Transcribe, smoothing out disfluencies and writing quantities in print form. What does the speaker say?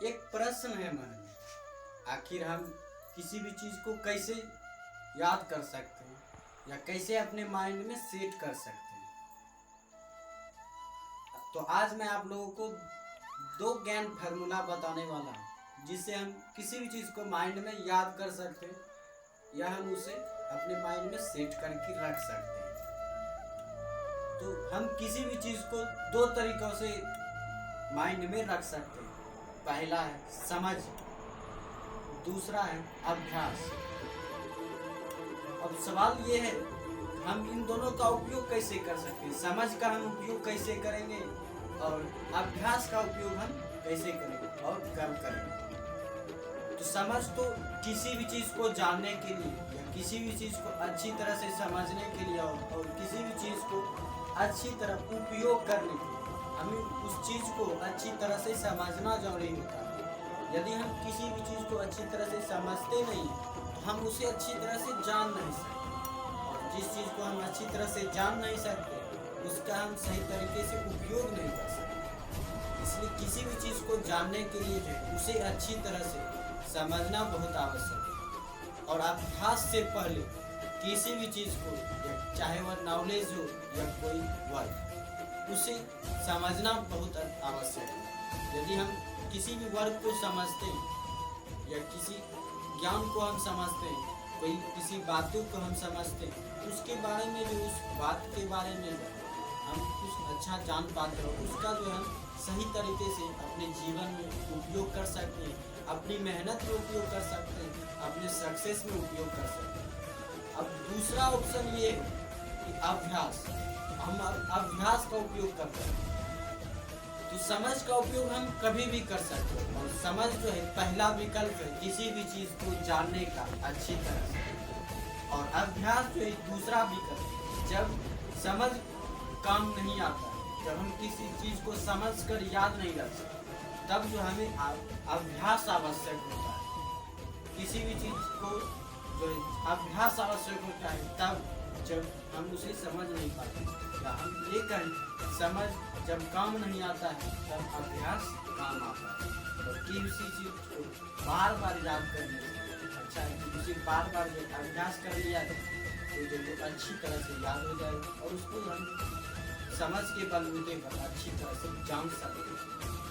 एक प्रश्न है मन में, आखिर हम किसी भी चीज को कैसे याद कर सकते हैं या कैसे अपने माइंड में सेट कर सकते हैं। तो आज मैं आप लोगों को दो ज्ञान फार्मूला बताने वाला हूँ जिससे हम किसी भी चीज को माइंड में याद कर सकते हैं या हम उसे अपने माइंड में सेट करके रख सकते हैं। तो हम किसी भी चीज को दो तरीकों से माइंड में रख सकते हैं। पहला है समझ, दूसरा है अभ्यास। अब सवाल ये है हम इन दोनों का उपयोग कैसे कर सकते हैं। समझ का हम उपयोग कैसे करेंगे और अभ्यास का उपयोग हम कैसे करेंगे और कब करेंगे। तो समझ तो किसी भी चीज को जानने के लिए या किसी भी चीज को अच्छी तरह से समझने के लिए और किसी भी चीज को अच्छी तरह उपयोग करने के लिए हमें उस चीज को अच्छी तरह से समझना जरूरी होता है। यदि हम किसी भी चीज को अच्छी तरह से समझते नहीं तो हम उसे अच्छी तरह से जान नहीं सकते, और जिस चीज को हम अच्छी तरह से जान नहीं सकते उसका हम सही तरीके से उपयोग नहीं कर सकते। इसलिए किसी भी चीज को जानने के लिए जो है उसे अच्छी तरह से समझना बहुत आवश्यक है। और अभ्यास से पहले किसी भी चीज को चाहे वह नॉलेज हो या कोई वर्क, उसे समझना बहुत आवश्यक है। यदि हम किसी भी वर्ग को समझते हैं या किसी ज्ञान को हम समझते हैं, कोई किसी बातों को हम समझते हैं, उसके बारे में जो उस बात के बारे में हम कुछ अच्छा जान पाते हो उसका जो हम सही तरीके से अपने जीवन में उपयोग कर सकते हैं, अपनी मेहनत में उपयोग कर सकते हैं, अपने सक्सेस में उपयोग कर सकते हैं। अब दूसरा ऑप्शन ये है कि अभ्यास। हम अभ्यास का उपयोग करते हैं तो समझ का उपयोग हम कभी भी कर सकते हैं, और समझ जो है पहला विकल्प है किसी भी चीज को जानने का अच्छी तरह से, और अभ्यास जो है दूसरा विकल्प है। जब समझ काम नहीं आता, जब हम किसी चीज को समझ कर याद नहीं रख सकते, तब जो हमें अभ्यास आवश्यक होता है। किसी भी चीज को जो है अभ्यास आवश्यक होता है तब जब हम उसे समझ नहीं पाते, या हम ये कहें समझ जब काम नहीं आता है तब अभ्यास काम आता है। और किसी चीज को बार बार याद करने से अच्छा है कि उसे बार बार अभ्यास कर लिया तो जो अच्छी तरह से याद हो जाएगा और उसको हम समझ के बलबूते पर अच्छी तरह से जान सकते हैं।